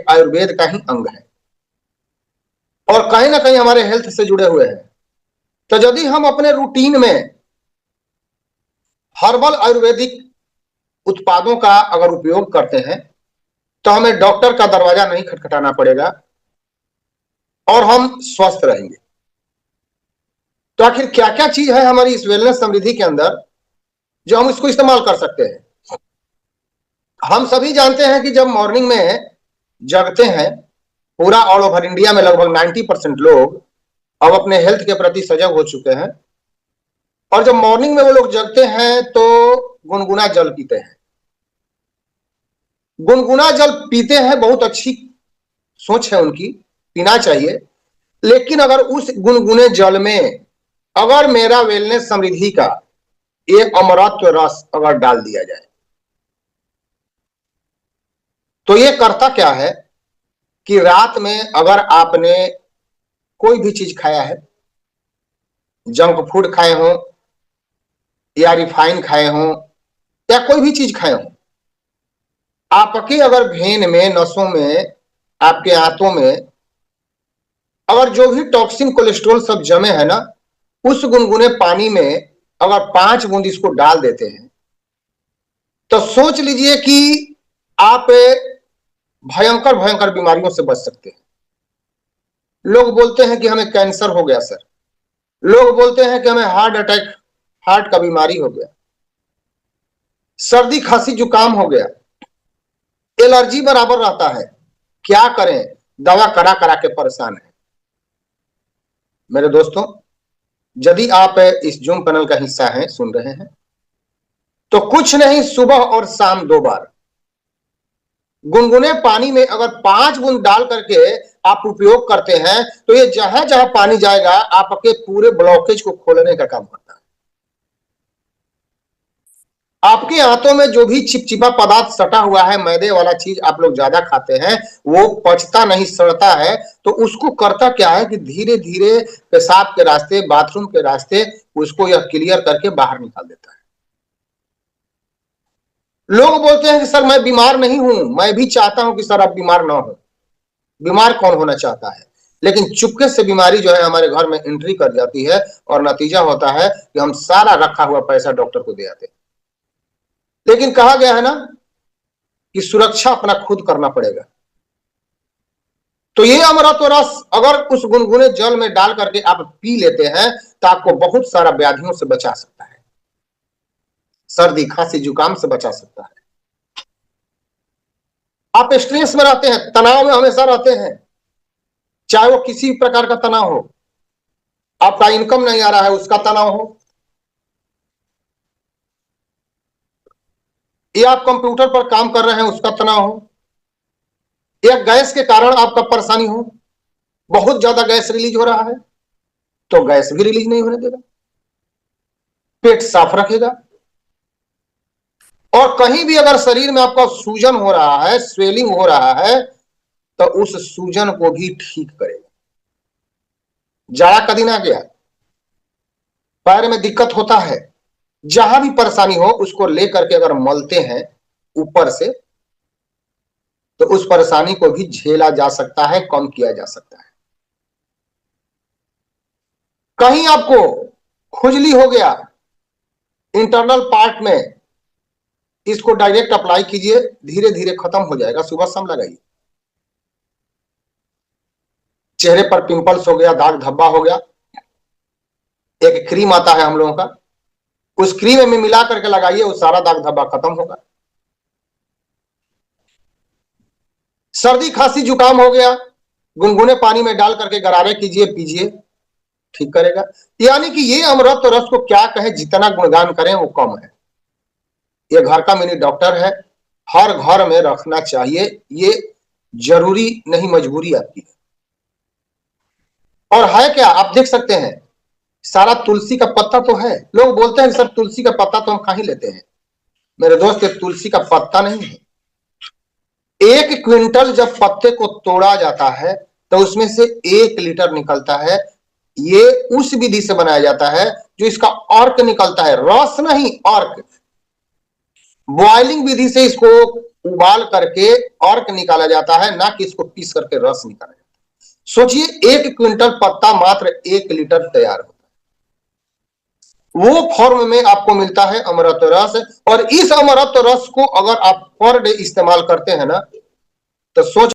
आयुर्वेद का ही अंग है और कहीं ना कहीं हमारे हेल्थ से जुड़े हुए हैं। तो यदि हम अपने रूटीन में हर्बल आयुर्वेदिक उत्पादों का अगर उपयोग करते हैं तो हमें डॉक्टर का दरवाजा नहीं खटखटाना पड़ेगा और हम स्वस्थ रहेंगे। तो आखिर क्या क्या चीज है हमारी इस वेलनेस समृद्धि के अंदर जो हम इसको इस्तेमाल कर सकते हैं। हम सभी जानते हैं कि जब मॉर्निंग में जगते हैं, पूरा ऑल ओवर इंडिया में लगभग 90% लोग अब अपने हेल्थ के प्रति सजग हो चुके हैं और जब मॉर्निंग में वो लोग जगते हैं तो गुनगुना जल पीते हैं। गुनगुना जल पीते हैं, बहुत अच्छी सोच है उनकी, पीना चाहिए। लेकिन अगर उस गुनगुने जल में अगर मेरा वेलनेस समृद्धि का ये अमरत्व रस अगर डाल दिया जाए तो ये करता क्या है कि रात में अगर आपने कोई भी चीज खाया है, जंक फूड खाए हो या रिफाइन खाए हो या कोई भी चीज खाए हो, आपके अगर भेन में, नसों में, आपके आंतों में अगर जो भी टॉक्सिन कोलेस्ट्रॉल सब जमे है ना, उस गुनगुने पानी में अगर 5 बूंद इसको डाल देते हैं तो सोच लीजिए कि आप भयंकर भयंकर बीमारियों से बच सकते हैं। लोग बोलते हैं कि हमें कैंसर हो गया सर, लोग बोलते हैं कि हमें हार्ट अटैक, हार्ट का बीमारी हो गया, सर्दी खांसी जुकाम हो गया, एलर्जी बराबर रहता है। क्या करें, दवा करा करा के परेशान है। मेरे दोस्तों, यदि आप इस जूम पैनल का हिस्सा हैं, सुन रहे हैं, तो कुछ नहीं, सुबह और शाम 2 बार गुनगुने पानी में अगर 5 बूंद डाल करके आप उपयोग करते हैं तो ये जहां जहां पानी जाएगा आपके पूरे ब्लॉकेज को खोलने का काम करता है। आपके हाथों में जो भी चिपचिपा पदार्थ सटा हुआ है, मैदे वाला चीज आप लोग ज्यादा खाते हैं, वो पचता नहीं, सड़ता है, तो उसको करता क्या है कि धीरे धीरे पेशाब के रास्ते, बाथरूम के रास्ते उसको यह क्लियर करके बाहर निकाल देता है। लोग बोलते हैं कि सर मैं बीमार नहीं हूं, मैं भी चाहता हूं कि सर आप बीमार ना हो। बीमार कौन होना चाहता है, लेकिन चुपके से बीमारी जो है हमारे घर में एंट्री कर जाती है और नतीजा होता है कि हम सारा रखा हुआ पैसा डॉक्टर को दे आते हैं। लेकिन कहा गया है ना कि सुरक्षा अपना खुद करना पड़ेगा। तो ये अमृत रस अगर उस गुनगुने जल में डाल करके आप पी लेते हैं तो आपको बहुत सारा व्याधियों से बचा सकता है, सर्दी खांसी जुकाम से बचा सकता है। आप स्ट्रेस में रहते हैं, तनाव में हमेशा रहते हैं, चाहे वो किसी प्रकार का तनाव हो, आपका इनकम नहीं आ रहा है उसका तनाव हो, या आप कंप्यूटर पर काम कर रहे हैं उसका तनाव हो, या गैस के कारण आपका परेशानी हो, बहुत ज्यादा गैस रिलीज हो रहा है तो गैस भी रिलीज नहीं होने देगा, पेट साफ रखेगा। और कहीं भी अगर शरीर में आपका सूजन हो रहा है, स्वेलिंग हो रहा है, तो उस सूजन को भी ठीक करेगा। जाड़ा का दिन आ गया, पैर में दिक्कत होता है, जहां भी परेशानी हो उसको लेकर के अगर मलते हैं ऊपर से तो उस परेशानी को भी झेला जा सकता है, कम किया जा सकता है। कहीं आपको खुजली हो गया इंटरनल पार्ट में, इसको डायरेक्ट अप्लाई कीजिए, धीरे धीरे खत्म हो जाएगा। सुबह शाम लगाइए। चेहरे पर पिंपल्स हो गया, दाग धब्बा हो गया, एक क्रीम आता है हम लोगों का, उस क्रीम में मिला करके लगाइए, वो सारा दाग धब्बा खत्म होगा। सर्दी खांसी जुकाम हो गया, गुनगुने पानी में डाल करके गरारे कीजिए, पीजिए, ठीक करेगा। यानी कि ये अमृत रस को क्या कहे, जितना गुणगान करें वो कम है। ये घर का मिनी डॉक्टर है, हर घर में रखना चाहिए, ये जरूरी नहीं, मजबूरी आपकी है। और है क्या, आप देख सकते हैं सारा तुलसी का पत्ता तो है। लोग बोलते हैं सर तुलसी का पत्ता तो हम कहीं लेते हैं। मेरे दोस्त, ये तुलसी का पत्ता नहीं है। 1 क्विंटल जब पत्ते को तोड़ा जाता है तो उसमें से 1 लीटर निकलता है। ये उस विधि से बनाया जाता है जो इसका अर्क निकलता है, रस नहीं, अर्क। बॉइलिंग विधि से इसको उबाल करके अर्क निकाला जाता है, ना कि इसको पीस करके रस निकाला जाता है। सोचिए 1 क्विंटल पत्ता मात्र 1 लीटर तैयार होता है। वो फॉर्म में आपको मिलता है अमृत रस, और इस अमृत रस को अगर आप पर डे इस्तेमाल करते हैं ना, तो सोच